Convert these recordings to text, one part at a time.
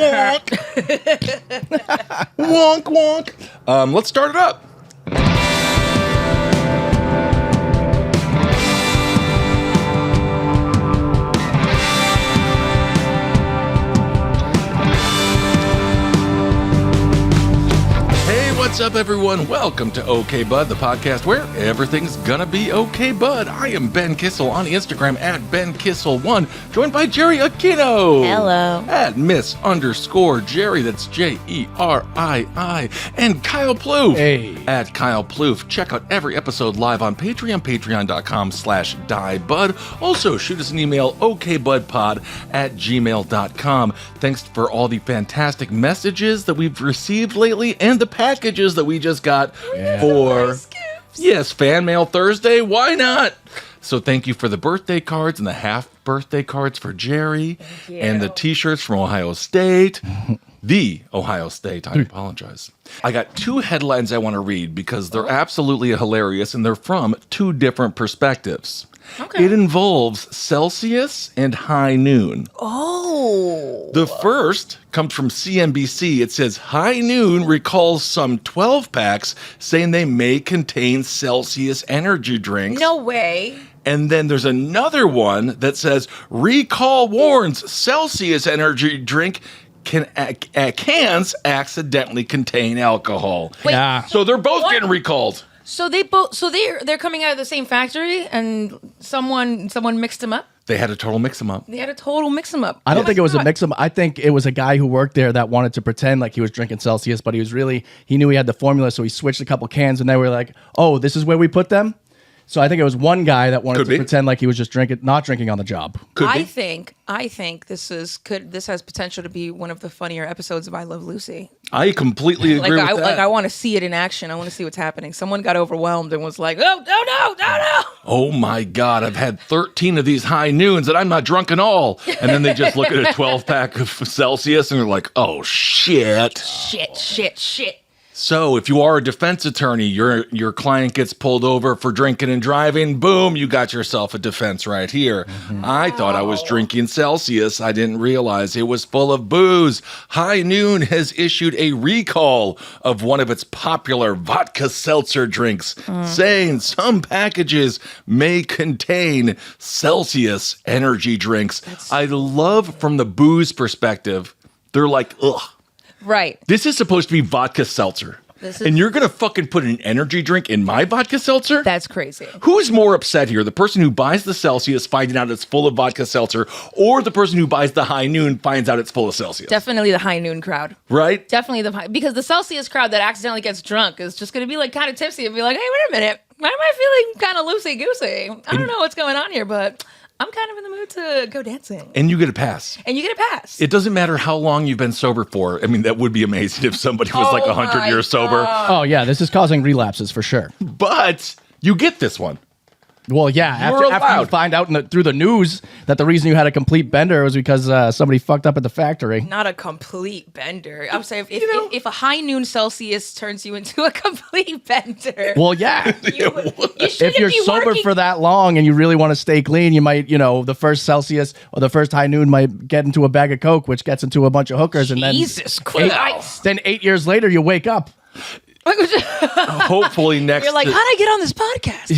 wonk. Wonk, wonk. Let's start it up. What's up, everyone? Welcome to OK Bud, the podcast where everything's gonna be okay, bud. I am Ben Kissel on Instagram at BenKissel1, joined by Jerry Aquino. Hello. At Miss_Jerry, that's Jerii, and Kyle Plouffe. Hey. At Kyle Plouffe. Check out every episode live on Patreon, patreon.com/diebud. Also, shoot us an email, okbudpod@gmail.com. Thanks for all the fantastic messages that we've received lately and the packages that we just got for Fan Mail Thursday. Why not? So thank you for the birthday cards and the half birthday cards for Jerry and the t-shirts from Ohio State. The Ohio State, I apologize. I got two headlines I want to read because they're absolutely hilarious and they're from two different perspectives. Okay. It involves Celsius and high noon. Oh. The first comes from CNBC. It says, High Noon recalls some 12 packs saying they may contain Celsius energy drinks. No way. And then there's another one that says, Recall warns Celsius energy drink cans accidentally contain alcohol. Wait, yeah. So they're both getting recalled. So they're coming out of the same factory, and someone mixed them up. They had a total mix them up. I don't think it was a mix-up. I think it was a guy who worked there that wanted to pretend like he was drinking Celsius, but he knew he had the formula, so he switched a couple cans, and they were like, oh, this is where we put them? So I think it was one guy that wanted to pretend like he was just not drinking on the job. I think this has potential to be one of the funnier episodes of I Love Lucy. I completely agree with that. I want to see it in action. I want to see what's happening. Someone got overwhelmed and was like, oh, no. Oh my God, I've had 13 of these high noons and I'm not drunk at all. And then they just look at a 12-pack of Celsius and they're like, oh, shit. Shit. So if you are a defense attorney, your client gets pulled over for drinking and driving, boom, you got yourself a defense right here. Mm-hmm. I thought I was drinking Celsius. I didn't realize it was full of booze. High Noon has issued a recall of one of its popular vodka seltzer drinks, saying some packages may contain Celsius energy drinks. I love from the booze perspective, they're like, ugh. Right. This is supposed to be vodka seltzer. And you're going to fucking put an energy drink in my vodka seltzer? That's crazy. Who's more upset here? The person who buys the Celsius finding out it's full of vodka seltzer, or the person who buys the High Noon finds out it's full of Celsius? Definitely the High Noon crowd. Right? Definitely because the Celsius crowd that accidentally gets drunk is just going to be like kind of tipsy and be like, hey, wait a minute. Why am I feeling kind of loosey-goosey? I don't know what's going on here, but I'm kind of in the mood to go dancing. And you get a pass. It doesn't matter how long you've been sober for. I mean, that would be amazing if somebody was like 100 years sober. Oh, yeah, this is causing relapses for sure. But you get this one. Well, yeah, after you find out through the news that the reason you had a complete bender was because somebody fucked up at the factory. Not a complete bender. I'm saying if a High Noon Celsius turns you into a complete bender. Well, yeah. If you're sober for that long and you really want to stay clean, you might, the first Celsius or the first High Noon might get into a bag of Coke, which gets into a bunch of hookers. Jesus Christ. Then 8 years later, you wake up. Hopefully next. You're like, how'd I get on this podcast?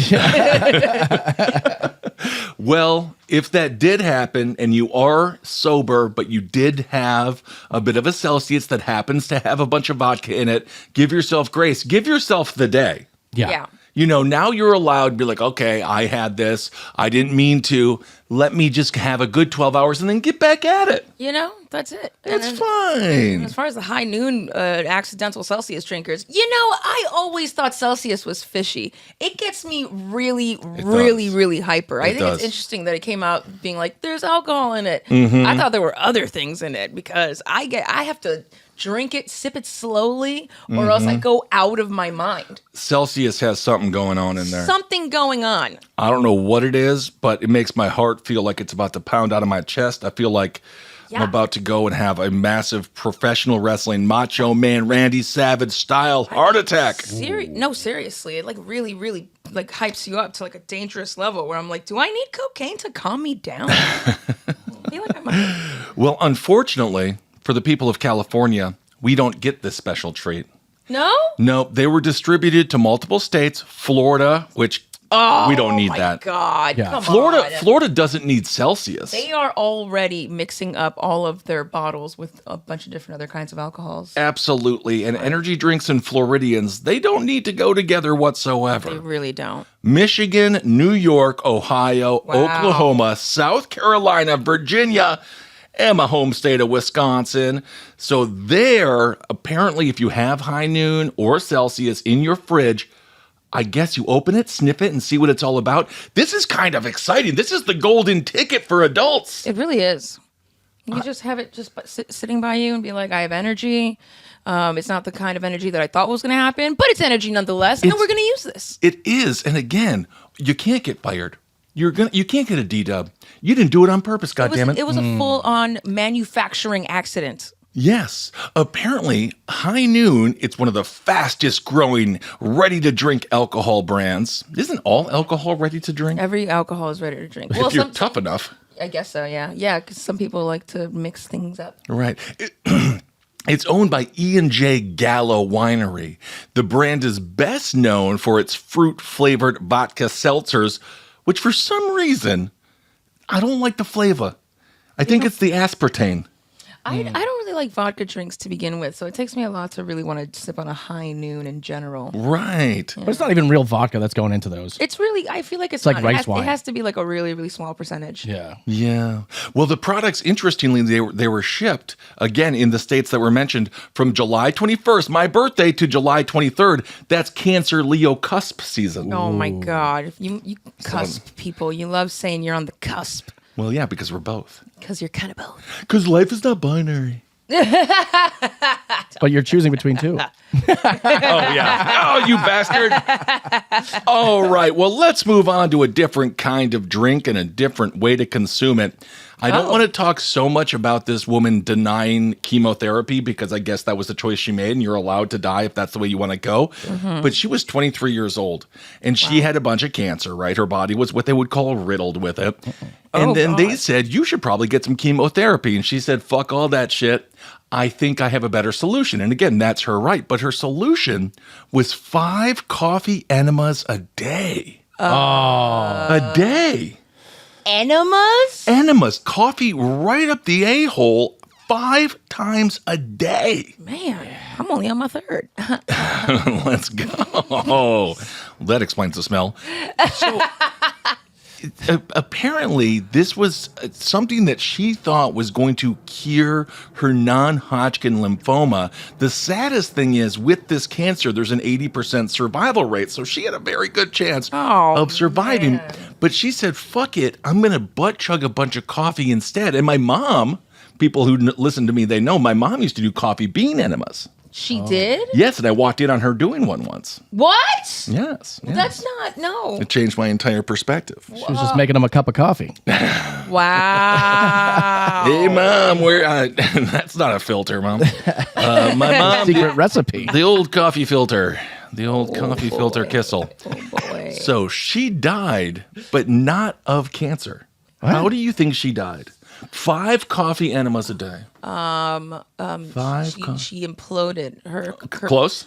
Well, if that did happen and you are sober, but you did have a bit of a Celsius that happens to have a bunch of vodka in it, give yourself grace. Give yourself the day. Yeah. Now you're allowed to be like, okay, I had this. I didn't mean to. Let me just have a good 12 hours and then get back at it. That's it. It's fine. As far as the High Noon accidental Celsius drinkers, I always thought Celsius was fishy. It gets me really hyper. I think it's interesting that it came out being like, there's alcohol in it. Mm-hmm. I thought there were other things in it because I have to drink it, sip it slowly, or else I go out of my mind. Celsius has something going on in there. Something going on. I don't know what it is, but it makes my heart feel like it's about to pound out of my chest. I feel like I'm about to go and have a massive professional wrestling Macho Man Randy Savage style heart attack. No, seriously. It really hypes you up to like a dangerous level where I'm like, do I need cocaine to calm me down? I feel like I might. Well, unfortunately, for the people of California, we don't get this special treat. No? No, they were distributed to multiple states. Florida, which we don't need that. God, Yeah. come Florida, on. Florida doesn't need Celsius. They are already mixing up all of their bottles with a bunch of different other kinds of alcohols. Absolutely. And energy drinks and Floridians, they don't need to go together whatsoever. They really don't. Michigan, New York, Ohio, Wow. Oklahoma, South Carolina, Virginia, and my home state of Wisconsin. So there, apparently, if you have High Noon or Celsius in your fridge, I guess you open it, sniff it, and see what it's all about. This is kind of exciting. This is the golden ticket for adults. It really is. You just have it just sitting by you and be like, I have energy. It's not the kind of energy that I thought was going to happen, but it's energy nonetheless, and we're going to use this. It is. And again, you can't get fired. You can't get a D-dub. You didn't do it on purpose, goddammit. It was a full-on manufacturing accident. Yes. Apparently, High Noon, it's one of the fastest growing ready-to-drink alcohol brands. Isn't all alcohol ready to drink? Every alcohol is ready to drink. If you're tough enough. I guess so, yeah. Yeah, because some people like to mix things up. Right. It's owned by E&J Gallo Winery. The brand is best known for its fruit-flavored vodka seltzers, which for some reason, I don't like the flavor. I think it's the aspartame. I don't really like vodka drinks to begin with, so it takes me a lot to really want to sip on a High Noon in general. Right. But it's not even real vodka that's going into those. It's really, I feel like it's like not. rice wine. It has to be like a really, really small percentage. Yeah. Yeah. Well, the products, interestingly, they were shipped, again, in the states that were mentioned, from July 21st, my birthday, to July 23rd. That's Cancer Leo cusp season. Oh my God. You cusp people. You love saying you're on the cusp. Well, yeah, because we're both. Because you're kind of both. Because life is not binary. But you're choosing between two. Oh, yeah. Oh, you bastard. All right. Well, let's move on to a different kind of drink and a different way to consume it. I don't want to talk so much about this woman denying chemotherapy because I guess that was the choice she made and you're allowed to die if that's the way you want to go. Mm-hmm. But she was 23 years old and she had a bunch of cancer, right? Her body was what they would call riddled with it. And then they said, you should probably get some chemotherapy. And she said, fuck all that shit. I think I have a better solution. And again, that's her right. But her solution was 5 coffee enemas a day. A day. Enemas? Enemas, coffee right up the a-hole 5 times a day. Man, I'm only on my 3rd. Let's go. That explains the smell. So, apparently, this was something that she thought was going to cure her non-Hodgkin lymphoma. The saddest thing is, with this cancer, there's an 80% survival rate. So she had a very good chance of surviving. Man. But she said, fuck it, I'm going to butt chug a bunch of coffee instead. And my mom, people who listen to me, they know my mom used to do coffee bean enemas. She did? Yes, and I walked in on her doing one once. What? Yes. That's not, no. It changed my entire perspective. She was just making them a cup of coffee. Wow. Hey, Mom, that's not a filter, Mom. My mom, Secret recipe. the old coffee filter. The old coffee filter Kissel. Oh, boy. So she died, but not of cancer. What? How do you think she died? 5 coffee enemas a day. She imploded. Her Close.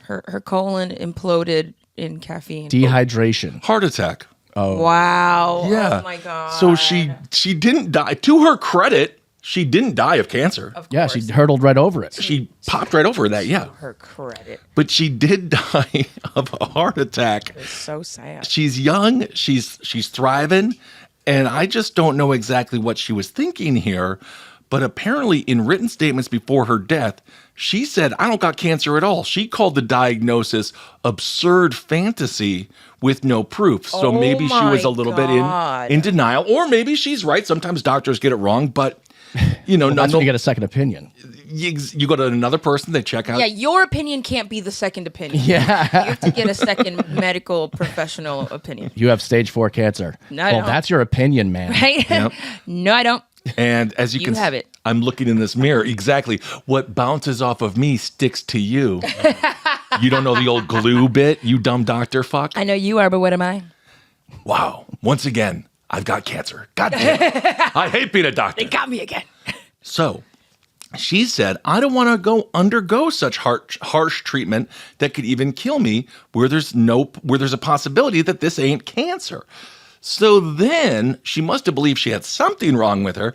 Her colon imploded in caffeine. Dehydration. Heart attack. Wow. Yeah. Oh my God. So she didn't die. To her credit, she didn't die of cancer. Of Yeah, course. she hurtled right over it. She popped right over that, yeah. Her credit. But she did die of a heart attack. It's so sad. She's young, she's thriving, and I just don't know exactly what she was thinking here. But apparently, in written statements before her death, she said, I don't got cancer at all. She called the diagnosis absurd fantasy with no proof. So maybe she was a little bit in denial. Or maybe she's right. Sometimes doctors get it wrong. But, That's when you get a second opinion. You go to another person, they check out. Yeah, your opinion can't be the second opinion. Yeah. You have to get a second medical professional opinion. You have stage 4 cancer. No, I don't. That's your opinion, man. Right? Yep. No, I don't. And as you can have it. I'm looking in this mirror. Exactly. What bounces off of me sticks to you. You don't know the old glue bit, you dumb doctor fuck? I know you are, but what am I? Wow. Once again, I've got cancer. God damn it. I hate being a doctor. They got me again. So, She said, I don't want to undergo such harsh treatment that could even kill me where there's a possibility that this ain't cancer. So then she must have believed she had something wrong with her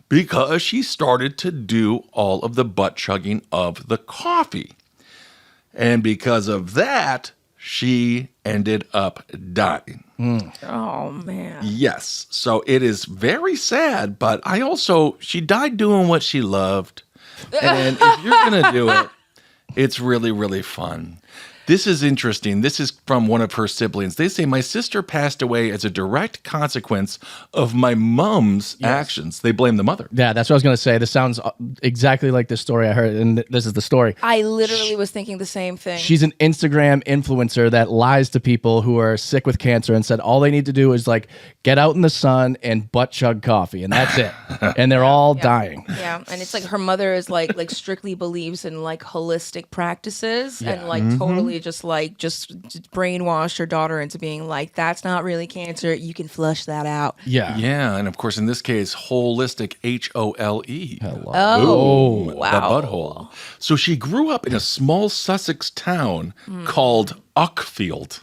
because she started to do all of the butt chugging of the coffee. And because of that, she ended up dying. Oh, man. Yes. So it is very sad, but she died doing what she loved. And if you're going to do it, it's really, really fun. This is interesting. This is from one of her siblings. They say, my sister passed away as a direct consequence of my mom's actions. They blame the mother. Yeah, that's what I was going to say. This sounds exactly like the story I heard, and this is the story. I literally was thinking the same thing. She's an Instagram influencer that lies to people who are sick with cancer and said all they need to do is like get out in the sun and butt chug coffee, and that's it. And they're all dying. Yeah, and it's like her mother is like strictly believes in like holistic practices and like totally just brainwashed her daughter into being like, that's not really cancer. You can flush that out. Yeah. Yeah. And of course, in this case, holistic, HOLE. Hello. Oh, wow. The butthole. So she grew up in a small Sussex town called Uckfield.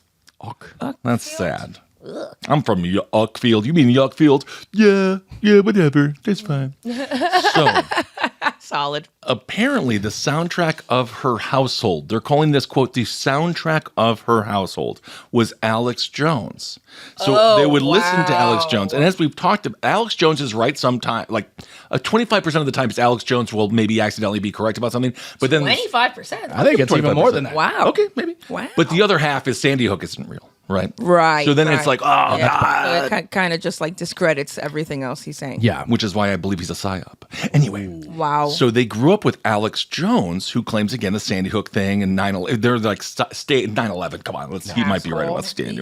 That's sad. Ugh. I'm from Uckfield. You mean Uckfield? Yeah, whatever. That's fine. So, solid. Apparently, the soundtrack of her household, they're calling this, quote, the soundtrack of her household, was Alex Jones. So they would listen to Alex Jones. And as we've talked about, Alex Jones is right sometimes. Like 25% of the times, Alex Jones will maybe accidentally be correct about something. But then 25%? I think it's even more than that. Wow. Okay, maybe. Wow. But the other half is Sandy Hook isn't real. Right. Right. So then it's like, oh, God. So it kind of just like discredits everything else he's saying. Yeah. Which is why I believe he's a psyop. Anyway. Wow. So they grew up with Alex Jones, who claims, again, the Sandy Hook thing and 9/11. They're like, 9/11. Come on. He might be right about Sandy.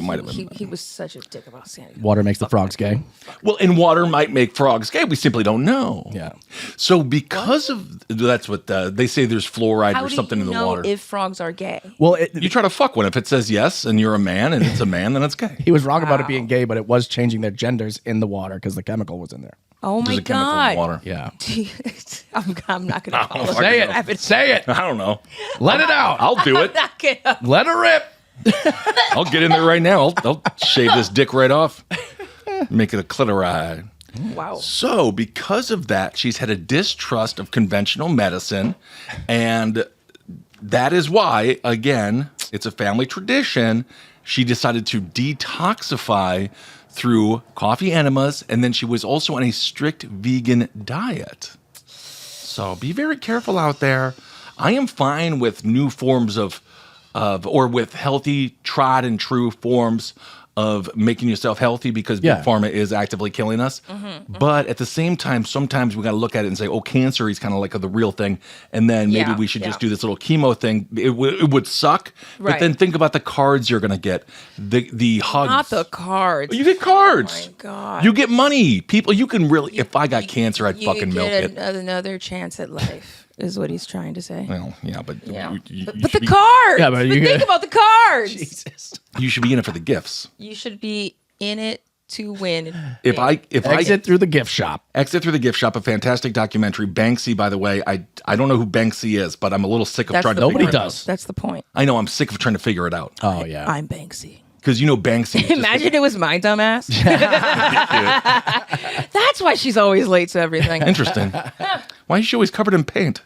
He was such a dick about Sandy. Water makes the frogs gay. Well, and water might make frogs gay. We simply don't know. Yeah. So because of, that's what they say there's fluoride or something in the water. How do you know if frogs are gay? Well, you try to fuck one. If it says yes and you're a man and it's a man, then it's gay. He was wrong about it being gay, but it was changing their genders in the water because the chemical was in there. Oh my There's a chemical in God. water. Yeah. I'm not going to follow Say it. Say it. I don't know. Let it out. I'll do it. Let her rip. I'll get in there right now. I'll shave this dick right off. Make it a clitoride. Wow. So because of that, she's had a distrust of conventional medicine. And that is why, again, it's a family tradition. She decided to detoxify through coffee enemas, and then she was also on a strict vegan diet. So be very careful out there. I am fine with new forms or with healthy, tried and true forms of making yourself healthy because Big Pharma is actively killing us. But at the same time, sometimes we got to look at it and say, oh, cancer is kind of like the real thing. And then maybe we should just do this little chemo thing. It would suck. Right. But then think about the cards you're going to get. The hugs. Not the cards. You get cards. Oh, my God. You get money. People, you can really, if I got cancer, I'd fucking milk it. Another chance at life. Is what he's trying to say. Well, yeah, but but the cards. Yeah, but think about the cards. Jesus. You should be in it for the gifts. You should be in it to win. If I Exit through the gift shop. Exit Through the Gift Shop, a fantastic documentary. Banksy, by the way, I don't know who Banksy is, but I'm a little sick of trying to figure Nobody it does. That's the point. I know, I'm sick of trying to figure it out. Oh yeah. I'm Banksy. Because you know Banksy. is just Imagine it was my dumbass. That's why she's always late to everything. Interesting. Why is she always covered in paint?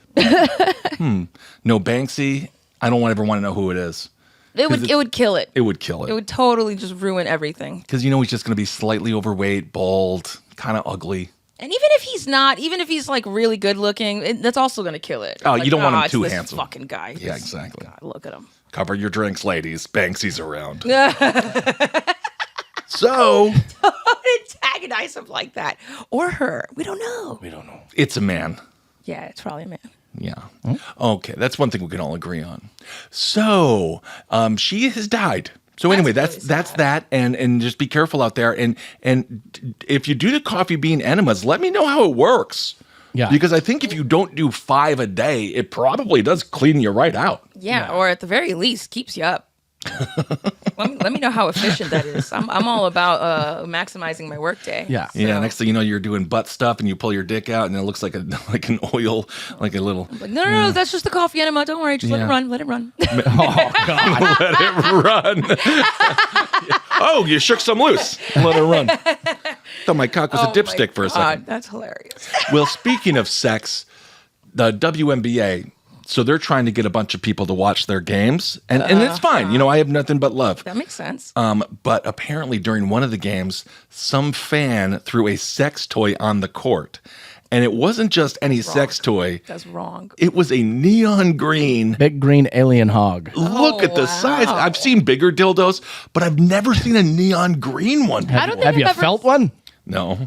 No, Banksy, I don't ever want to know who it is. It would kill it. It would kill it. It would totally just ruin everything. Because you know he's just going to be slightly overweight, bald, kind of ugly. And even if he's not, even if he's like really good looking, that's also going to kill it. Oh, like, you don't want him it's too this handsome. Fucking guy. Yeah, exactly. God, look at him. Cover your drinks, ladies. Banksy's around. So Don't antagonize him like that. Or her. We don't know. it's a man. Yeah, it's probably a man. Yeah. Okay, that's one thing we can all agree on. So she has died. So anyway, that's that, and just be careful out there. And if you do the coffee bean enemas, let me know how it works. Yeah. Because I think if you don't do 5 a day, it probably does clean you right out. Yeah, or at the very least, keeps you up. Let me know how efficient that is. I'm all about maximizing my workday. Yeah. So. Yeah. Next thing you know, you're doing butt stuff, and you pull your dick out, and it looks like an oil, like a little. Like, no, that's just the coffee enema. Don't worry, just let it run. Let it run. Oh God. Let it run. Oh, you shook some loose. Let it run. Thought my cock was a dipstick for a second. That's hilarious. Well, speaking of sex, the WNBA. So they're trying to get a bunch of people to watch their games, and it's fine. I have nothing but love. That makes sense. But apparently during one of the games, some fan threw a sex toy on the court. And it wasn't just any sex toy. That's wrong. It was a neon green. Big green alien hog. Look at the size. I've seen bigger dildos, but I've never seen a neon green one. Have you felt one? No.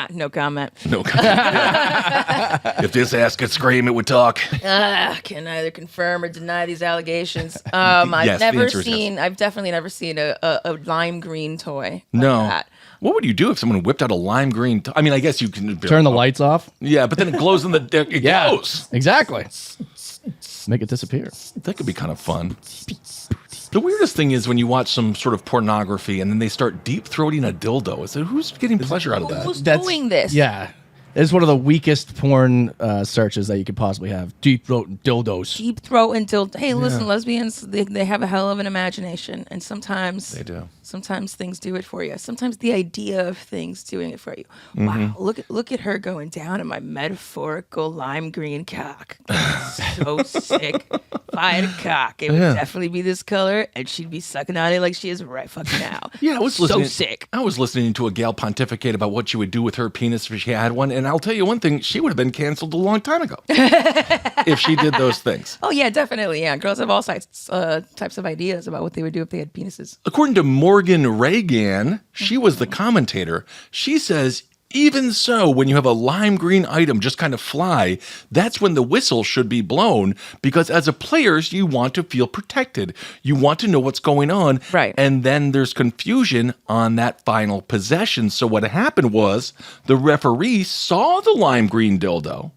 No comment. No comment. If this ass could scream, it would talk. Can neither confirm or deny these allegations. I've definitely never seen a lime green toy. Like that. What would you do if someone whipped out a lime green? I mean, I guess you can turn the lights off. Yeah, but then it glows in the dick. It glows. Exactly. Make it disappear. That could be kind of fun. The weirdest thing is when you watch some sort of pornography and then they start deep throating a dildo. So who's getting pleasure out of that? Who's doing this? Yeah. It's one of the weakest porn searches that you could possibly have. Deep throat dildos. Deep throat and dildo. Hey, listen, lesbians, they have a hell of an imagination. And sometimes they do. Sometimes things do it for you. Sometimes the idea of things doing it for you. Wow, look at her going down in my metaphorical lime green cock. So sick. If I had a cock, it would definitely be this color, and she'd be sucking on it like she is right fucking now. Yeah, I was so sick. I was listening to a gal pontificate about what she would do with her penis if she had one, and I'll tell you one thing: she would have been canceled a long time ago if she did those things. Oh yeah, definitely. Yeah, girls have all types of ideas about what they would do if they had penises. According to Morgan Reagan, she was the commentator. She says, even so, when you have a lime green item just kind of fly, that's when the whistle should be blown, because as a players, you want to feel protected. You want to know what's going on. Right. And then there's confusion on that final possession. So what happened was the referee saw the lime green dildo,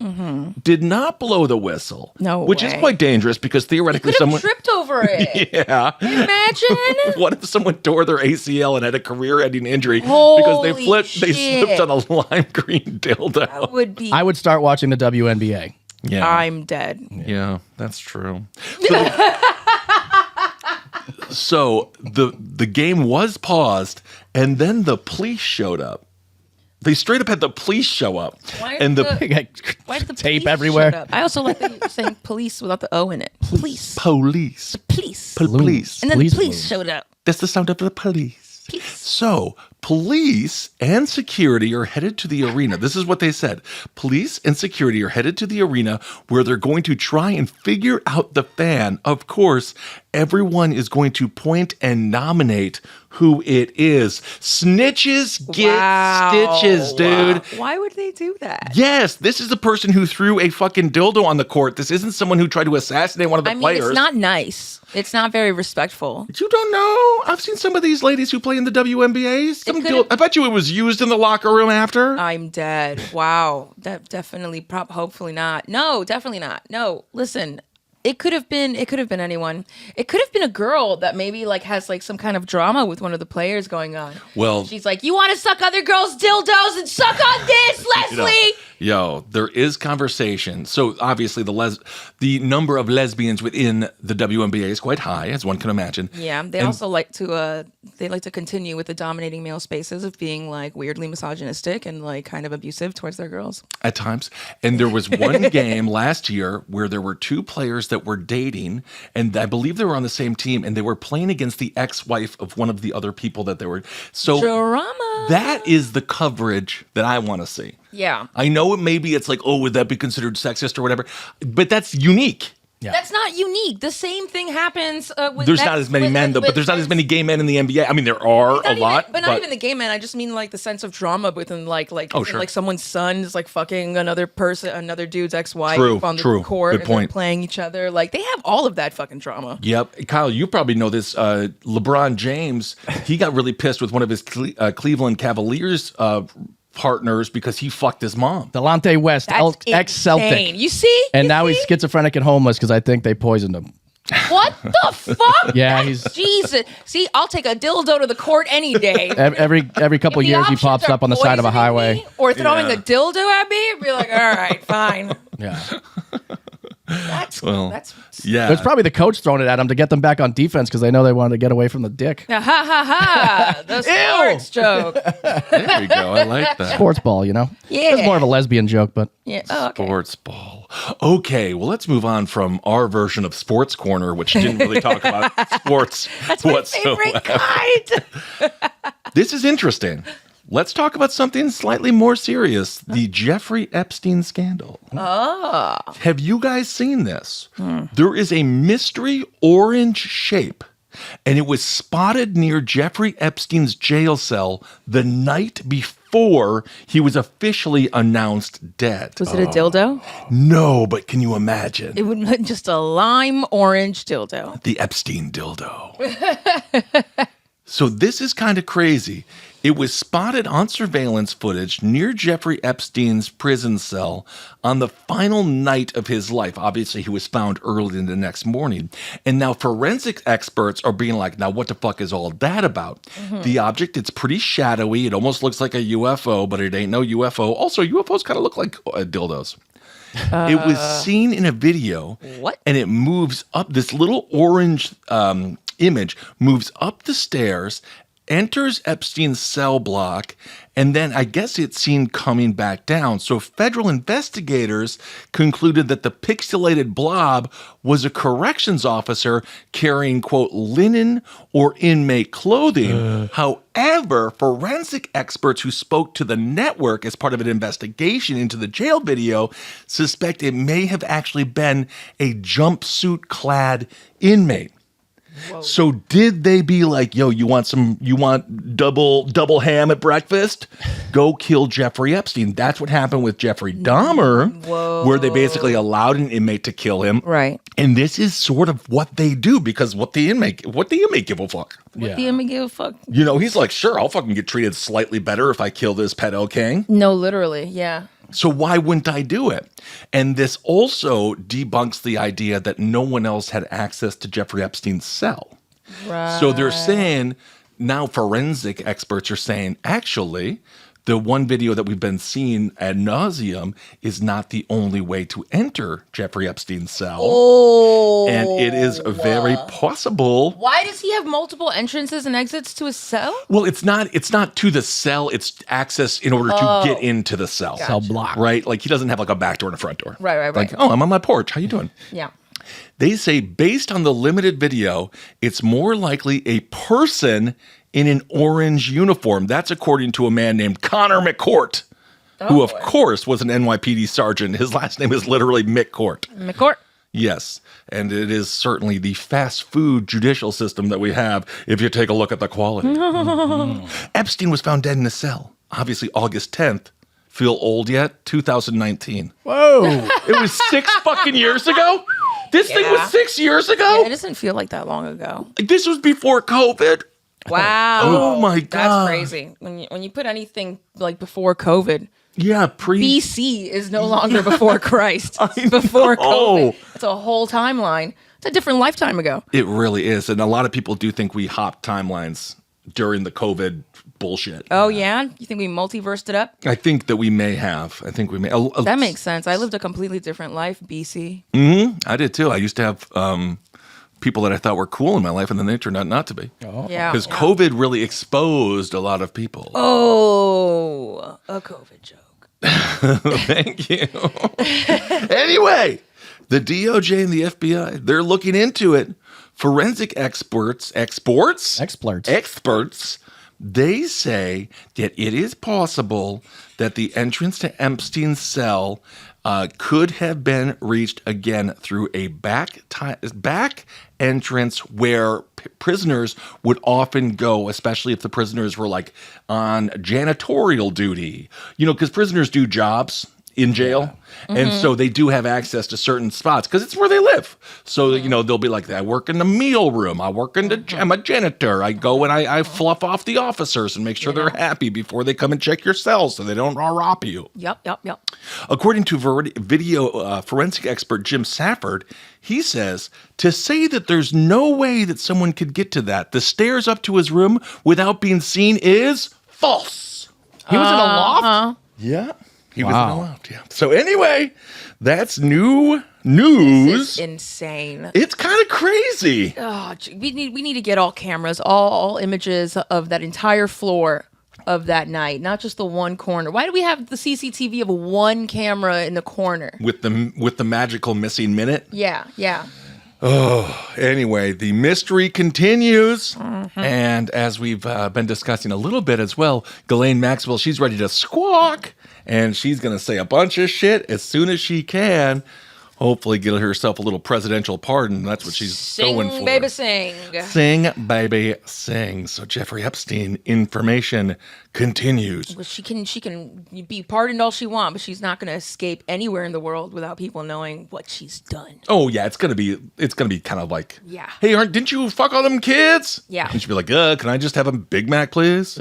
did not blow the whistle. No Which is quite dangerous because theoretically someone tripped over it. Yeah. Imagine. What if someone tore their ACL and had a career-ending injury Holy because they shit. slipped on a lime green dildo? That would be. I would start watching the WNBA. Yeah. I'm dead. Yeah, that's true. So the game was paused, and then the police showed up. They straight up had the police show up. Why Tape police everywhere. showed up? I also like that you're saying police without the O in it. Police. Police. Police. Police. And then Police the police balloon. showed up. That's the sound of the police. Police. So, police and security are headed to the arena. This is what they said. Police and security are headed to the arena where they're going to try and figure out the fan. Of course, everyone is going to point and nominate who it is. Snitches get stitches, dude. Why would they do that? Yes, this is the person who threw a fucking dildo on the court. This isn't someone who tried to assassinate one of the players. It's not nice. It's not very respectful. You don't know? I've seen some of these ladies who play in the WNBA. I bet you it was used in the locker room after. I'm dead. Wow. That definitely, hopefully not. No, definitely not. No, listen. It could have been anyone. It could have been a girl that maybe has some kind of drama with one of the players going on. Well, she's like, you want to suck other girls' dildos and suck on this, Leslie? There is conversation. So obviously the number of lesbians within the WNBA is quite high, as one can imagine. Yeah, they also like to continue with the dominating male spaces of being weirdly misogynistic and kind of abusive towards their girls at times. And there was one game last year where there were two players that were dating, and I believe they were on the same team, and they were playing against the ex-wife of one of the other people that they were. So drama. That is the coverage that I want to see. Yeah. I know it's would that be considered sexist or whatever? But that's unique. Yeah. That's not unique. The same thing happens with there's not as many men, though, but there's not as many gay men in the NBA. I mean, there are a lot. But not even the gay men. I just mean the sense of drama within someone's son is fucking another person, another dude's ex-wife on the court. Good point. And playing each other. They have all of that fucking drama. Yep. Kyle, you probably know this. LeBron James, he got really pissed with one of his Cleveland Cavaliers partners because he fucked his mom. Delonte West, ex-Celtic. You see? And now he's schizophrenic and homeless because I think they poisoned him. What the fuck? Yeah, he's Jesus. See, I'll take a dildo to the court any day. every couple If the years he options pops are up on the side of a poisoning highway. me or throwing a dildo at me, I'd be like, all right, fine. Yeah. That's Yeah. It's probably the coach throwing it at him to get them back on defense because they know they wanted to get away from the dick. ha ha ha. The sports joke. There you go. I like that. Sports ball, you know? Yeah. It's more of a lesbian joke, but Yeah. Oh, okay. Sports ball. Okay, well, let's move on from our version of Sports Corner, which didn't really talk about sports That's my whatsoever. favorite kind. This is interesting. Let's talk about something slightly more serious, the Jeffrey Epstein scandal. Oh. Have you guys seen this? There is a mystery orange shape, and it was spotted near Jeffrey Epstein's jail cell the night before he was officially announced dead. Was it a dildo? No, but can you imagine? It would be just a lime orange dildo. The Epstein dildo. So this is kind of crazy. It was spotted on surveillance footage near Jeffrey Epstein's prison cell on the final night of his life. Obviously, he was found early in the next morning. And now forensic experts are being like, now what the fuck is all that about? The object, it's pretty shadowy. It almost looks like a UFO, but it ain't no UFO. Also, UFOs kind of look like dildos. It was seen in a video. What? And it moves up. This little orange image moves up the stairs, enters Epstein's cell block, and then I guess it's seen coming back down. So federal investigators concluded that the pixelated blob was a corrections officer carrying, quote, linen or inmate clothing. However, forensic experts who spoke to the network as part of an investigation into the jail video suspect it may have actually been a jumpsuit-clad inmate. Whoa. So did they be like, yo, you want double ham at breakfast? Go kill Jeffrey Epstein. That's what happened with Jeffrey Dahmer, where they basically allowed an inmate to kill him. Right. And this is sort of what they do because what the inmate give a fuck? What the inmate give a fuck? You know, he's like, sure, I'll fucking get treated slightly better if I kill this pedo king. No, literally, yeah. So why wouldn't I do it? And this also debunks the idea that no one else had access to Jeffrey Epstein's cell. Right. So they're saying, now forensic experts are saying, actually, the one video that we've been seeing ad nauseum is not the only way to enter Jeffrey Epstein's cell. Oh. And it is very possible. Why does he have multiple entrances and exits to his cell? Well, it's not to the cell. It's access in order to get into the cell. Gotcha. cell block. Right? Like he doesn't have like a back door and a front door. Right. Like, oh, I'm on my porch. How you doing? Yeah. They say based on the limited video, it's more likely a person in an orange uniform. That's according to a man named Connor McCourt, who, of course, was an NYPD sergeant. His last name is literally McCourt. McCourt. Yes, and it is certainly the fast food judicial system that we have if you take a look at the quality. Epstein was found dead in a cell, obviously August 10th. Feel old yet? 2019. Whoa. It was 6 fucking years ago? This thing was 6 years ago? Yeah, it doesn't feel like that long ago. This was before COVID. Wow. Oh my God. That's crazy. When you put anything like before COVID, Yeah, BC is no longer before Christ. I Before know. COVID. It's a whole timeline. It's a different lifetime ago. It really is. And a lot of people do think we hopped timelines during the COVID bullshit. Oh, yeah? You think we multiversed it up? I think that we may have. I think we may. That makes sense. I lived a completely different life, BC. I did too. I used to have people that I thought were cool in my life, and then they turned out not to be. Oh. Yeah. Because COVID really exposed a lot of people. Oh, a COVID joke. Thank you. Anyway, the DOJ and the FBI, they're looking into it. Forensic experts, they say that it is possible that the entrance to Epstein's cell could have been reached again through a back entrance where prisoners would often go, especially if the prisoners were like on janitorial duty. You know, because prisoners do jobs in jail. Yeah. And so they do have access to certain spots because it's where they live. So, they'll be like, I work in the meal room. I work in I'm a janitor. I go and I fluff off the officers and make sure they're happy before they come and check your cells so they don't rob you. Yep. According to video forensic expert Jim Safford, he says, to say that there's no way that someone could get to the stairs up to his room without being seen is false. He was in a loft? Yeah. He was in a loft, yeah. So anyway, that's new news. This is insane. It's kind of crazy. Oh, we need to get all cameras, all images of that entire floor of that night, not just the one corner. Why do we have the CCTV of one camera in the corner? With the magical missing minute? Yeah. Oh, anyway, the mystery continues. Mm-hmm. And as we've been discussing a little bit as well, Ghislaine Maxwell, she's ready to squawk. And she's going to say a bunch of shit as soon as she can. Hopefully get herself a little presidential pardon. That's what she's going for. Sing, baby, sing. Sing, baby, sing. So Jeffrey Epstein information continues. Well, she can be pardoned all she wants, but she's not going to escape anywhere in the world without people knowing what she's done. Oh yeah, it's gonna be kind of like, hey, didn't you fuck all them kids? Yeah. And she'd be like, can I just have a Big Mac, please?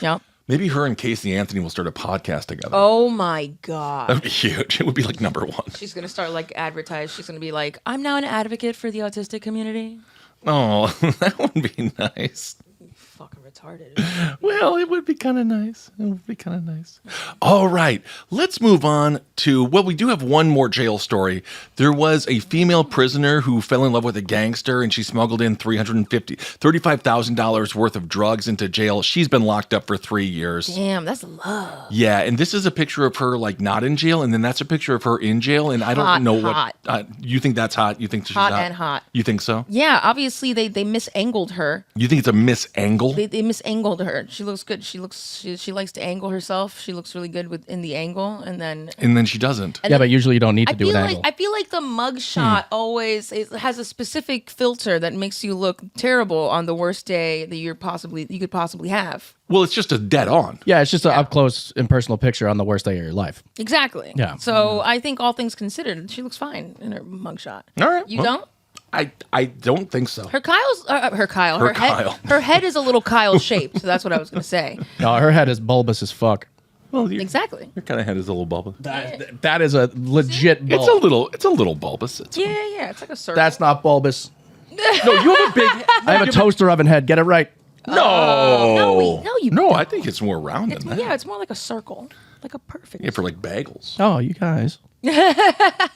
Yep. Maybe her and Casey Anthony will start a podcast together. Oh my God. That'd be huge. It would be like number one. She's going to start advertise. She's going to be like, I'm now an advocate for the autistic community. Oh, that would be nice. Fucking retarded. Well, it would be kind of nice. All right, let's move on to, we do have one more jail story. There was a female prisoner who fell in love with a gangster and she smuggled in $35,000 worth of drugs into jail. She's been locked up for 3 years. Damn, that's love. Yeah, and this is a picture of her not in jail, and then that's a picture of her in jail, and I don't know what. You think that's hot? You think she's hot and hot? You think so? Yeah, obviously they misangled her. You think it's a misangle? They misangled her. She looks good. She likes to angle herself. She looks really good in the angle, and then she doesn't. But usually you don't need to do an angle. I feel like the mugshot always has a specific filter that makes you look terrible on the worst day that you could possibly have. Well, it's just a dead on. Yeah, it's just an up close and personal picture on the worst day of your life. Exactly. Yeah. So I think all things considered, she looks fine in her mugshot. All right. You don't? I don't think so. Her head is a little Kyle shaped. So that's what I was going to say. No, her head is bulbous as fuck. Well, exactly. Your kind of head is a little bulbous. That is a legit bulb. It's a little bulbous. Yeah. It's like a circle. That's not bulbous. No, you have a big head. I have a toaster oven head. Get it right. No. you don't. I think it's more round than that. Yeah, it's more like a circle. Like a perfect. Yeah, for bagels. Oh, you guys. I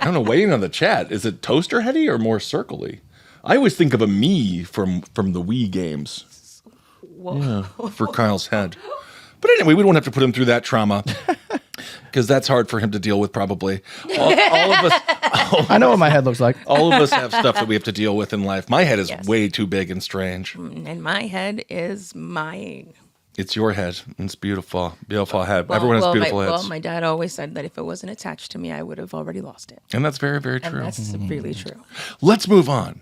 don't know, waiting on the chat. Is it toaster heady or more circle-y? I always think of a me from the Wii games. Whoa. Yeah, for Kyle's head. But anyway, we don't have to put him through that trauma because that's hard for him to deal with probably. All of us. I know what my head looks like. All of us have stuff that we have to deal with in life. My head is way too big and strange. And my head is mine. It's your head. It's beautiful. Beautiful head. Everyone has beautiful heads. Well, my dad always said that if it wasn't attached to me, I would have already lost it. And that's very, very true. And that's really true. Let's move on.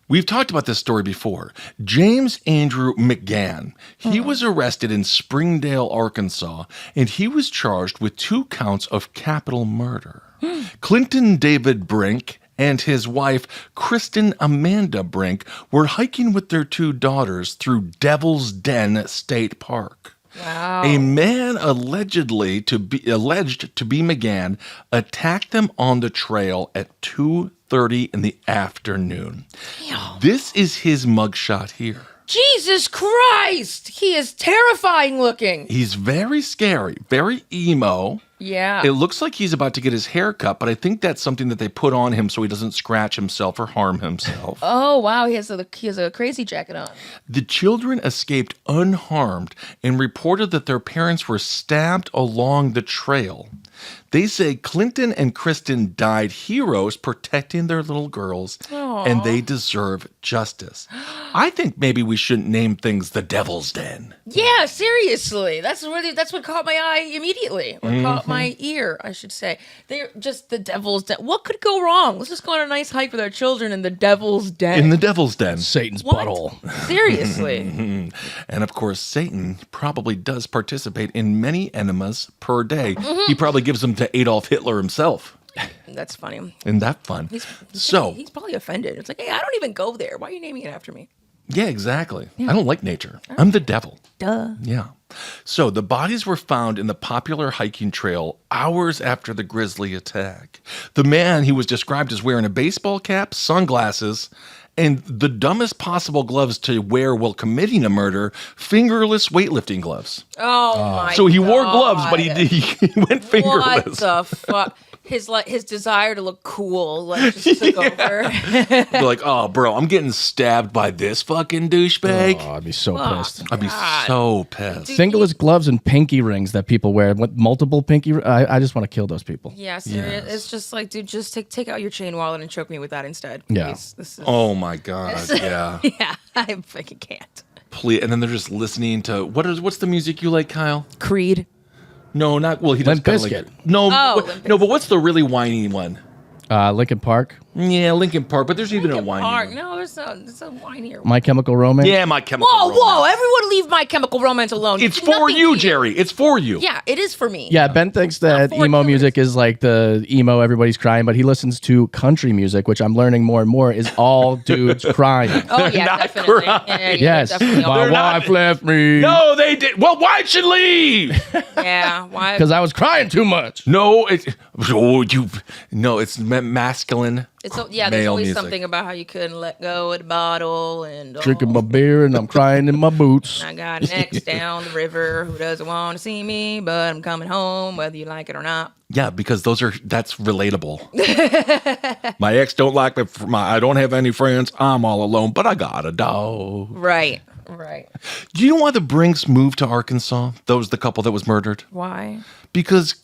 We've talked about this story before. James Andrew McGann. He was arrested in Springdale, Arkansas, and he was charged with 2 counts of capital murder. Clinton David Brink and his wife, Kristen Amanda Brink, were hiking with their 2 daughters through Devil's Den State Park. Wow. A man alleged to be McGann attacked them on the trail at 2:30 in the afternoon. Damn. This is his mugshot here. Jesus Christ! He is terrifying looking. He's very scary, very emo. Yeah. It looks like he's about to get his hair cut, but I think that's something that they put on him so he doesn't scratch himself or harm himself. Oh, wow. He has a crazy jacket on. The children escaped unharmed and reported that their parents were stabbed along the trail. They say Clinton and Kristen died heroes protecting their little girls and they deserve justice. I think maybe we shouldn't name things the Devil's Den. Yeah, seriously. That's what caught my eye immediately, or caught my ear, I should say. They're just the Devil's Den. What could go wrong? Let's just go on a nice hike with our children in the Devil's Den. In the Devil's Den. Satan's butthole. Seriously. And of course, Satan probably does participate in many enemas per day. He probably gives them to Adolf Hitler himself. That's funny. Isn't that fun? He's probably offended. It's like, hey, I don't even go there. Why are you naming it after me? Yeah, exactly. Yeah. I don't like nature. I'm the devil. Duh. Yeah. So the bodies were found in the popular hiking trail hours after the grisly attack. The man, he was described as wearing a baseball cap, sunglasses, and the dumbest possible gloves to wear while committing a murder, fingerless weightlifting gloves. Oh my! So he wore gloves, but he went fingerless. What the fuck? His desire to look cool just took over. They're like, oh, bro, I'm getting stabbed by this fucking douchebag. Oh, I'd be so pissed. I'd be so pissed. Fingerless gloves and pinky rings that people wear. What, multiple pinky? I just want to kill those people. Yeah, serious. Yes. It's just like, dude, just take out your chain wallet and choke me with that instead. Please. Yeah. This is, oh my god. Yeah. Yeah, I fucking can't. Please, and then they're just listening to what's the music you like, Kyle? Creed. No, not well. He does Limp kind of Bizkit. like no, Limp no. But what's the really whiny one? Linkin Park. Yeah, Linkin Park. But there's even a whiny Park. one. No, there's a whinier one. My Chemical Romance. Yeah, My Chemical Romance. Whoa! Everyone leave My Chemical Romance alone. It's for you, Jerry. It's for you. Yeah, it is for me. Yeah, Ben thinks that emo music is like the emo everybody's crying, but he listens to country music, which I'm learning more and more is all dudes crying. Oh yeah, not definitely. crying. Yes, definitely. my wife left me. No, they did. Well, why'd she leave? Yeah, why? Because I was crying too much. No, it's it's masculine. There's male always music. something about how you couldn't let go of the bottle and Drinking my beer and I'm crying in my boots. I got an ex down the river who doesn't want to see me, but I'm coming home whether you like it or not. Yeah, because that's relatable. My ex don't like me. I don't have any friends. I'm all alone, but I got a dog. Right. Do you know why the Brinks moved to Arkansas? The couple that was murdered. Why? Because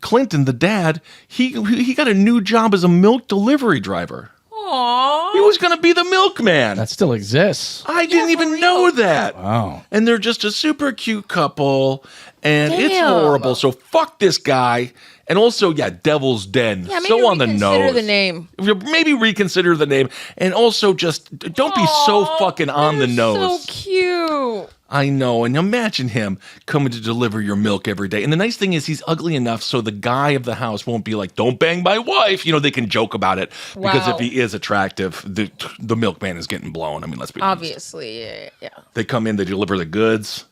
Clinton, the dad, he got a new job as a milk delivery driver. Aww. He was going to be the milkman. That still exists. I didn't even know that. Wow. And they're just a super cute couple, and it's Damn. horrible. So fuck this guy. And also, Devil's Den. Yeah, maybe so on the nose. the name. Maybe reconsider the name. And also just don't be so fucking on the nose. So cute. I know. And imagine him coming to deliver your milk every day. And the nice thing is he's ugly enough so the guy of the house won't be like, don't bang my wife. You know, they can joke about it. Because if he is attractive, the milkman is getting blown. I mean, let's be honest. Obviously, yeah. They come in, they deliver the goods.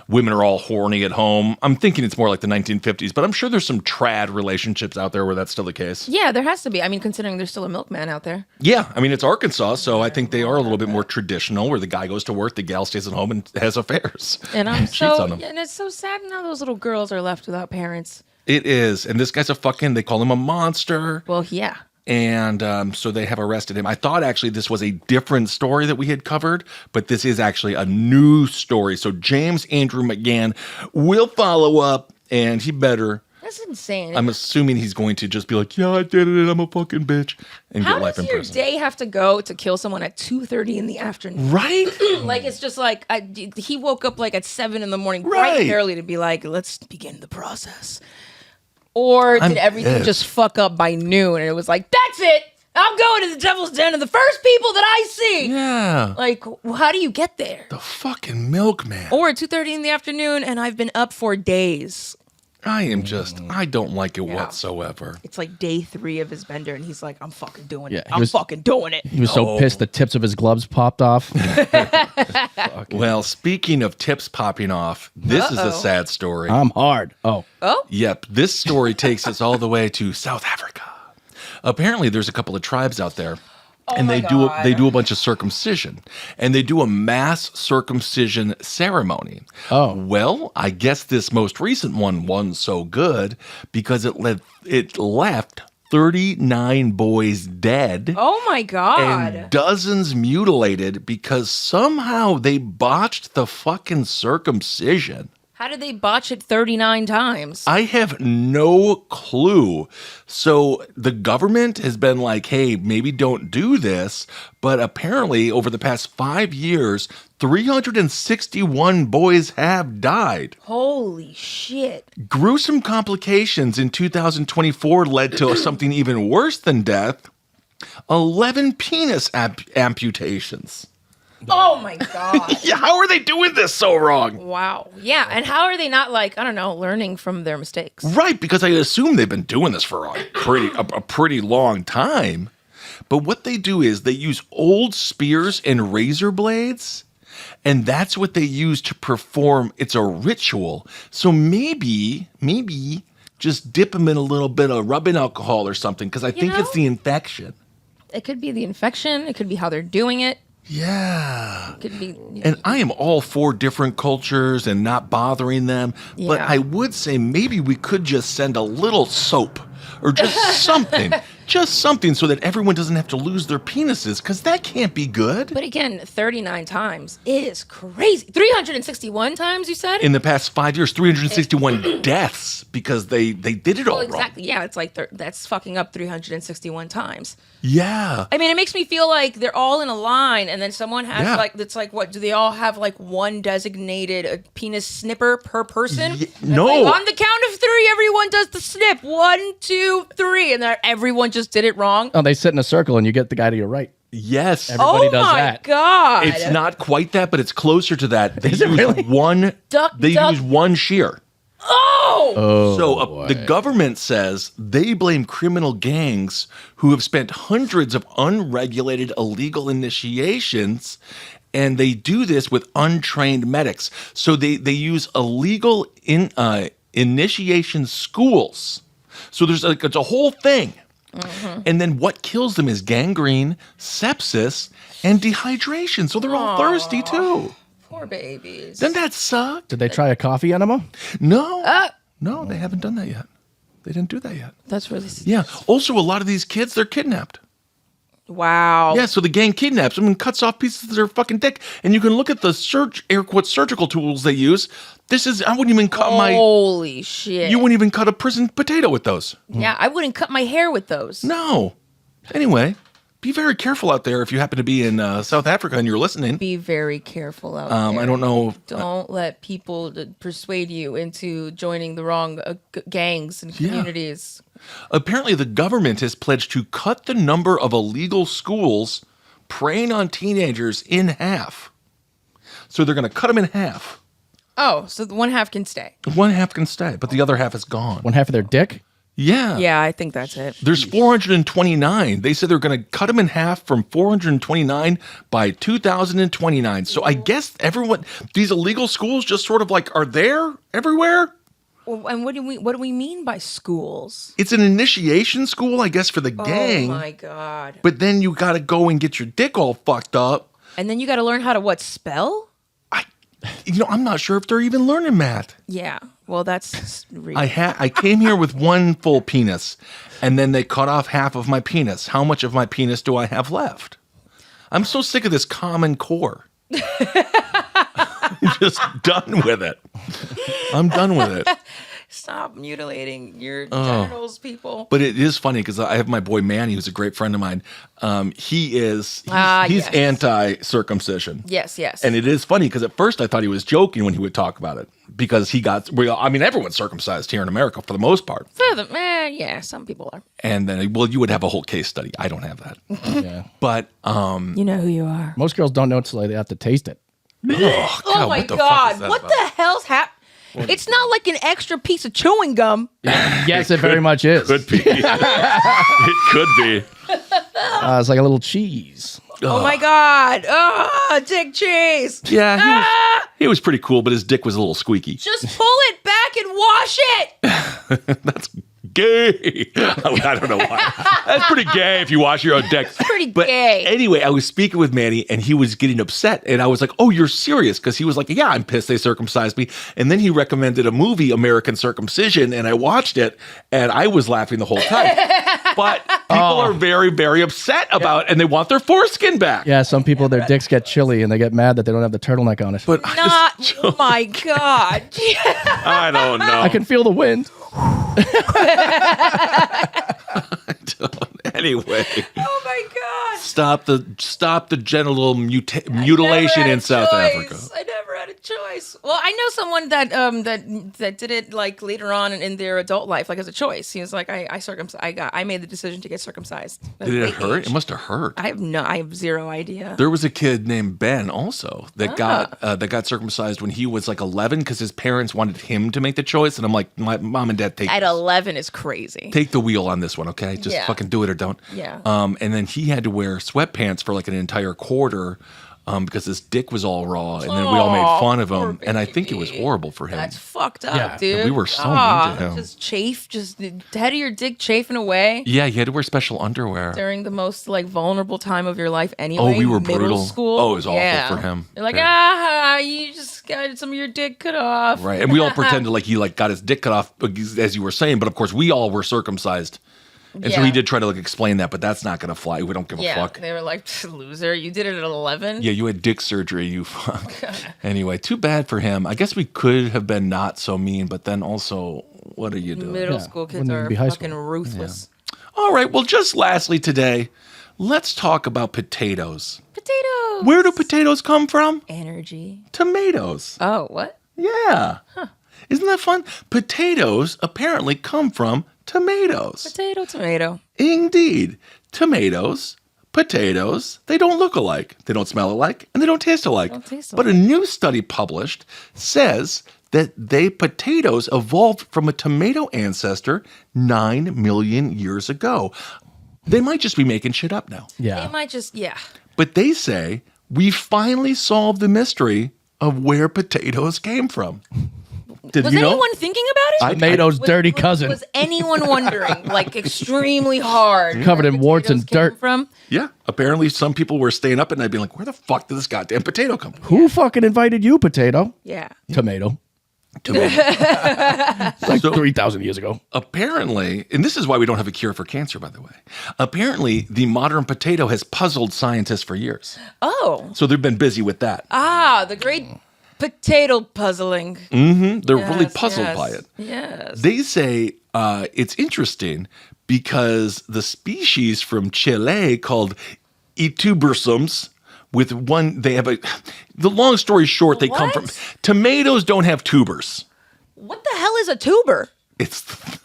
Women are all horny at home. I'm thinking it's more like the 1950s, but I'm sure there's some trad relationships out there where that's still the case. Yeah, there has to be. I mean, considering there's still a milkman out there. Yeah, I mean, it's Arkansas, so I think they are a little bit more traditional, where the guy goes to work, the gal stays at home and has affairs. And cheats on him. And it's so sad now those little girls are left without parents. It is. And this guy's they call him a monster. Well, yeah. And so they have arrested him. I thought actually this was a different story that we had covered, but this is actually a new story. So James Andrew McGann will follow up, and he better. That's insane. I'm assuming he's going to just be like, yeah, I did it. I'm a fucking bitch. And How get life does in your prison. day have to go to kill someone at 2:30 in the afternoon? Right? Like, it's just like, he woke up like at 7 in the morning, Right. bright and early, to be like, let's begin the process. Or did everything just fuck up by noon and it was like, that's it. I'm going to the Devil's Den and the first people that I see. Yeah. Like, how do you get there? The fucking milkman. Or at 2:30 in the afternoon and I've been up for days. I don't like it whatsoever. It's like day 3 of his bender and he's like, I'm fucking doing it. Yeah, I'm fucking doing it. He was so pissed the tips of his gloves popped off. Well, speaking of tips popping off, this is a sad story. I'm hard. Oh. Yep, this story takes us all the way to South Africa. Apparently, there's a couple of tribes out there, and they do a bunch of circumcision, and they do a mass circumcision ceremony. Oh, well, I guess this most recent one wasn't so good because it left 39 boys dead. Oh my God. And dozens mutilated because somehow they botched the fucking circumcision. How did they botch it 39 times? I have no clue. So the government has been like, hey, maybe don't do this. But apparently, over the past 5 years, 361 boys have died. Holy shit. Gruesome complications in 2024 led to something even worse than death. 11 penis amputations. Oh my God. Yeah, how are they doing this so wrong? Wow. Yeah, and how are they not learning from their mistakes? Right, because I assume they've been doing this for a pretty long time. But what they do is they use old spears and razor blades, and that's what they use to perform. It's a ritual. So maybe just dip them in a little bit of rubbing alcohol or something, because I think it's the infection. It could be the infection. It could be how they're doing it. Yeah. It could be. And I am all for different cultures and not bothering them. Yeah. But I would say maybe we could just send a little soap or just something. Just something so that everyone doesn't have to lose their penises, because that can't be good. But again, 39 times is crazy. 361 times, you said? In the past 5 years, 361 deaths because they did it all exactly. wrong. Yeah, it's like that's fucking up 361 times. Yeah. I mean, it makes me feel like they're all in a line, and then someone has it's like, what, do they all have like one designated penis snipper per person? No. Like, on the count of 3, everyone does the snip. 1, 2, 3. And then everyone just did it wrong. Oh, they sit in a circle and you get the guy to your right. Yes. Everybody does that. Oh my God. It's not quite that, but it's closer to that. They Is it really? use one shear. Oh! So the government says they blame criminal gangs who have spent hundreds of unregulated illegal initiations, and they do this with untrained medics. So they use illegal initiation schools. So there's it's a whole thing. Mm-hmm. And then what kills them is gangrene, sepsis, and dehydration. So they're all thirsty too. Poor babies. Doesn't that suck? Did they try a coffee enema? No. No, they haven't done that yet. They didn't do that yet. That's really Yeah. Also, a lot of these kids, they're kidnapped. Wow. Yeah, so the gang kidnaps them and cuts off pieces of their fucking dick. And you can look at the air quote surgical tools they use. I wouldn't even cut Holy shit. You wouldn't even cut a prison potato with those. Yeah, I wouldn't cut my hair with those. No. Anyway, be very careful out there if you happen to be in South Africa and you're listening. Be very careful out there. I don't know. Don't let people persuade you into joining the wrong gangs and communities. Yeah. Apparently, the government has pledged to cut the number of illegal schools preying on teenagers in half. So they're going to cut them in half. Oh, so the one half can stay. One half can stay, but the other half is gone. One half of their dick? Yeah. Yeah, I think that's it. There's 429. They said they're going to cut them in half from 429 by 2029. So I guess these illegal schools just sort of like are there everywhere. Well, and what do we mean by schools? It's an initiation school, I guess, for the gang. Oh my God. But then you got to go and get your dick all fucked up. And then you got to learn how to spell? I'm not sure if they're even learning math. Yeah. Well, that's real. I came here with one full penis, and then they cut off half of my penis. How much of my penis do I have left? I'm so sick of this common core. I'm just done with it. I'm done with it. Stop mutilating your genitals, people. But it is funny because I have my boy Manny, who's a great friend of mine. He's anti-circumcision. Yes. And it is funny because at first I thought he was joking when he would talk about it because everyone's circumcised here in America for the most part. Some people are. And then, you would have a whole case study. I don't have that. Yeah. But you know who you are. Most girls don't know until they have to taste it. Oh my God! What the hell's happening? It's not like an extra piece of chewing gum. Yes, it very much is. Could be. It could be. It's like a little cheese. Oh my God! Dick cheese. Yeah, he was pretty cool, but his dick was a little squeaky. Just pull it back and wash it. That's gay. I don't know why. That's pretty gay if you wash your own dick. Pretty gay. Anyway, I was speaking with Manny, and he was getting upset, and I was like, "Oh, you're serious?" Because he was like, "Yeah, I'm pissed they circumcised me." And then he recommended a movie, American Circumcision, and I watched it, and I was laughing the whole time. But people are very, very upset about it, and they want their foreskin back. Yeah, some people, their dicks get chilly, and they get mad that they don't have the turtleneck on it. But Oh my God. I don't know. I can feel the wind. Anyway. Oh my God. Stop the genital mutilation in South Africa. I never had a choice. Well, I know someone that did it like later on in their adult life, like as a choice. He was like, I made the decision to get circumcised. Did it hurt? It must have hurt. I have zero idea. There was a kid named Ben also that got circumcised when he was like 11 because his parents wanted him to make the choice, and I'm like, my mom and dad at 11 is crazy. Take the wheel on this one, okay? Just fucking do it or don't. Yeah. And then he had to wear sweatpants for like an entire quarter because his dick was all raw, and then we all made fun of him, and I think it was horrible for him. That's fucked up, dude. And we were so mean to him. Just the head of your dick chafing away. Yeah, you had to wear special underwear during the most like vulnerable time of your life anyway. Oh, we were middle brutal. School. Oh, it was awful for him. You're like, you just got some of your dick cut off. Right, and we all pretended like he like got his dick cut off, as you were saying, but of course we all were circumcised. And so he did try to like explain that, but that's not going to fly. We don't give a fuck. They were like, loser, you did it at 11? Yeah, you had dick surgery, you fuck. Anyway, too bad for him. I guess we could have been not so mean, but then also, what are you doing? Middle school kids are fucking ruthless. Yeah. All right, well, just lastly today, let's talk about potatoes. Potatoes. Where do potatoes come from? Energy. Tomatoes. Oh, what? Yeah. Huh. Isn't that fun? Potatoes apparently come from tomatoes. Tomato. Indeed. Tomatoes, potatoes, they don't look alike. They don't smell alike, and they don't taste alike. But a new study published says that potatoes evolved from a tomato ancestor 9 million years ago. They might just be making shit up now. Yeah. They might just, But they say we finally solved the mystery of where potatoes came from. Was anyone thinking about it? Tomatoes' dirty cousin. Was anyone wondering, like, extremely hard? Covered in warts and dirt. From? Yeah. Apparently, some people were staying up at night being like, where the fuck did this goddamn potato come from? Who fucking invited you, potato? Yeah. Tomato. Like 3,000 years ago. Apparently, and this is why we don't have a cure for cancer, by the way. Apparently, the modern potato has puzzled scientists for years. Oh. So they've been busy with that. The great potato puzzling. Mm-hmm. They're really puzzled by it. Yes. They say it's interesting because the species from Chile called etubersums, with one, they have the long story short, they come from, tomatoes don't have tubers. What the hell is a tuber? It's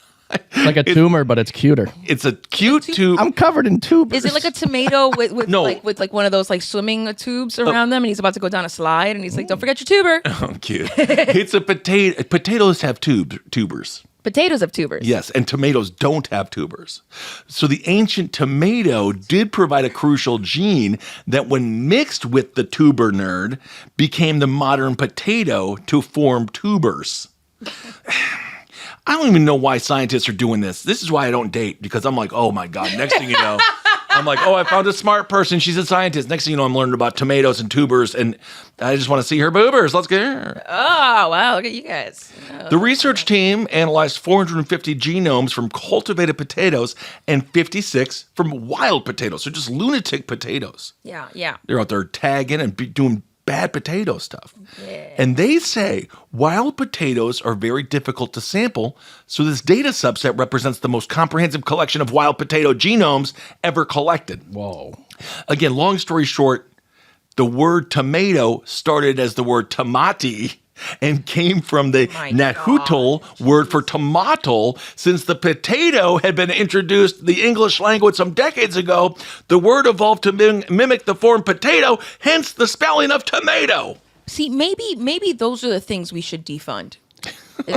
like a tumor, but it's cuter. It's a cute tube. I'm covered in tubers. Is it like a tomato with No. like one of those like swimming tubes around them, and he's about to go down a slide, and he's like, "Don't forget your tuber." Oh, cute. It's a potato. Potatoes have tubers. Potatoes have tubers. Yes, and tomatoes don't have tubers. So the ancient tomato did provide a crucial gene that when mixed with the tuber nerd became the modern potato to form tubers. I don't even know why scientists are doing this. This is why I don't date, because I'm like, oh my God, next thing you know, I'm like, oh, I found a smart person. She's a scientist. Next thing you know, I'm learning about tomatoes and tubers, and I just want to see her boobers. Let's get her. Oh, wow. Look at you guys. The research team analyzed 450 genomes from cultivated potatoes and 56 from wild potatoes. So just lunatic potatoes. Yeah. They're out there tagging and doing bad potato stuff. Yeah. And they say wild potatoes are very difficult to sample, so this data subset represents the most comprehensive collection of wild potato genomes ever collected. Whoa. Again, long story short, the word tomato started as the word tomati and came from the Nahuatl word for tomato. Since the potato had been introduced the English language some decades ago, the word evolved to mimic the form potato, hence the spelling of tomato. See, maybe those are the things we should defund.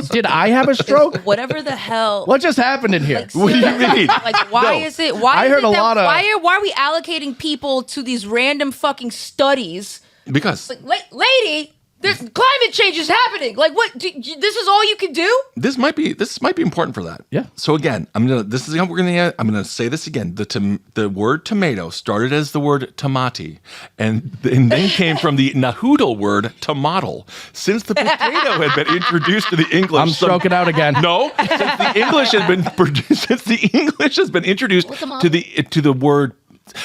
Did I have a stroke? Whatever the hell. What just happened in here? Like, What do you mean? Like, why is it? Why I is heard it a that, lot of- why are we allocating people to these random fucking studies? Because Like, lady, Climate change is happening. Like, what? This is all you can do? This might be important for that. Yeah. So again, I'm gonna say this again. The word tomato started as the word tomati, and then came from the Nahuatl word tomato. Since the potato had been introduced to the English, I'm stroking out again. No, since the English has been introduced to the word.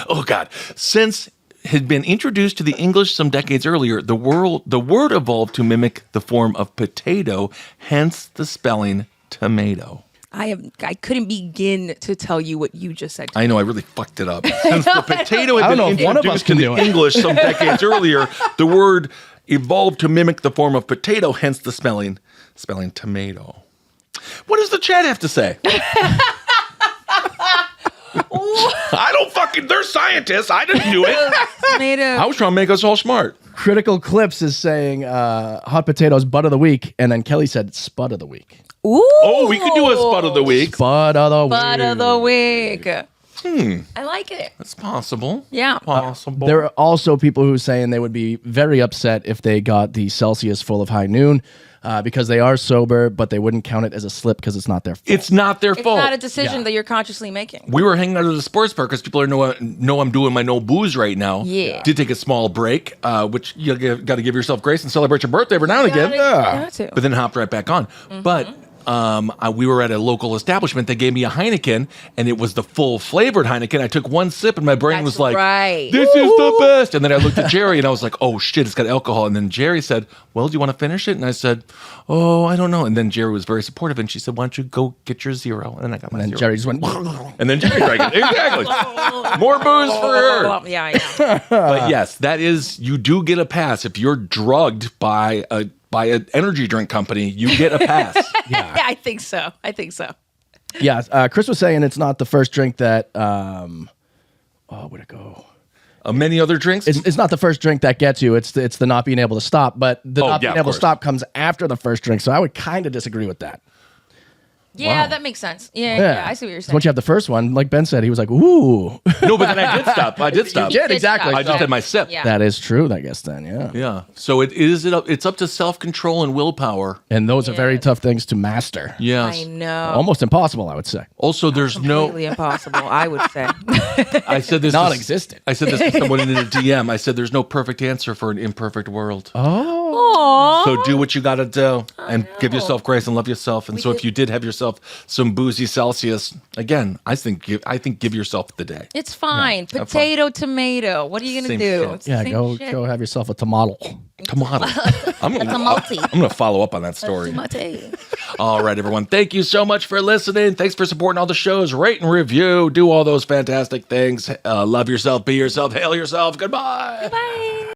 Oh God, since had been introduced to the English some decades earlier, the word evolved to mimic the form of potato, hence the spelling tomato. I couldn't begin to tell you what you just said. I know, I really fucked it up. Since the potato had been one of us introduced to the English some decades earlier, the word evolved to mimic the form of potato, hence the spelling tomato. What does the chat have to say? They're scientists. I didn't do it. Tomato. I was trying to make us all smart. Critical Clips is saying hot potatoes butt of the week, and then Kelly said spud of the week. Ooh. Oh, we could do a spud of the week. Spud of the week. Spud of the week. I like it. That's possible. Yeah. Possible. There are also people who are saying they would be very upset if they got the Celsius full of high noon because they are sober, but they wouldn't count it as a slip because it's not their fault. It's not their fault. It's not a decision that you're consciously making. We were hanging out at the sports bar because people know I'm doing my no booze right now. Yeah. Did take a small break, which you got to give yourself grace and celebrate your birthday every now and again. Got to. But then hopped right back on. But we were at a local establishment. They gave me a Heineken, and it was the full flavored Heineken. I took one sip, and my brain was like, right. "This is the best." And then I looked at Jerry, and I was like, "Oh shit, it's got alcohol." And then Jerry said, "Well, do you want to finish it?" And I said, "Oh, I don't know." And then Jerry was very supportive, and she said, "Why don't you go get your zero?" And then I got my And zero. Jerry just went, And then Jerry drank it. Exactly. More booze for her. Yeah. But yes, that is, you do get a pass if you're drugged by an energy drink company. You get a pass. Yeah, I think so. Yeah, Chris was saying it's not the first drink that, where'd it go? Many other drinks. It's not the first drink that gets you. It's the not being able to stop. But the not being able to stop comes after the first drink. So I would kind of disagree with that. Yeah, that makes sense. Yeah, I see what you're saying. Once you have the first one, like Ben said, he was like, ooh. No, but then I did stop. I did stop. You did, exactly. I just had my sip. Yeah. That is true, I guess, then, yeah. Yeah. So it's up to self-control and willpower. And those are very tough things to master. Yes. I know. Almost impossible, I would say. Also, there's Completely impossible, I would say. I said this. Non-existent. I said this to someone in a DM. I said there's no perfect answer for an imperfect world. Oh. Aww. So do what you got to do and give yourself grace and love yourself. And if you did have yourself some boozy Celsius, again, I think give yourself the day. It's fine. Yeah, potato, tomato. What are you going to do? Yeah, go have yourself a tomato. Tomato. I'm going to follow up on that story. All right, everyone. Thank you so much for listening. Thanks for supporting all the shows. Rate and review. Do all those fantastic things. Love yourself. Be yourself. Hail yourself. Goodbye. Goodbye.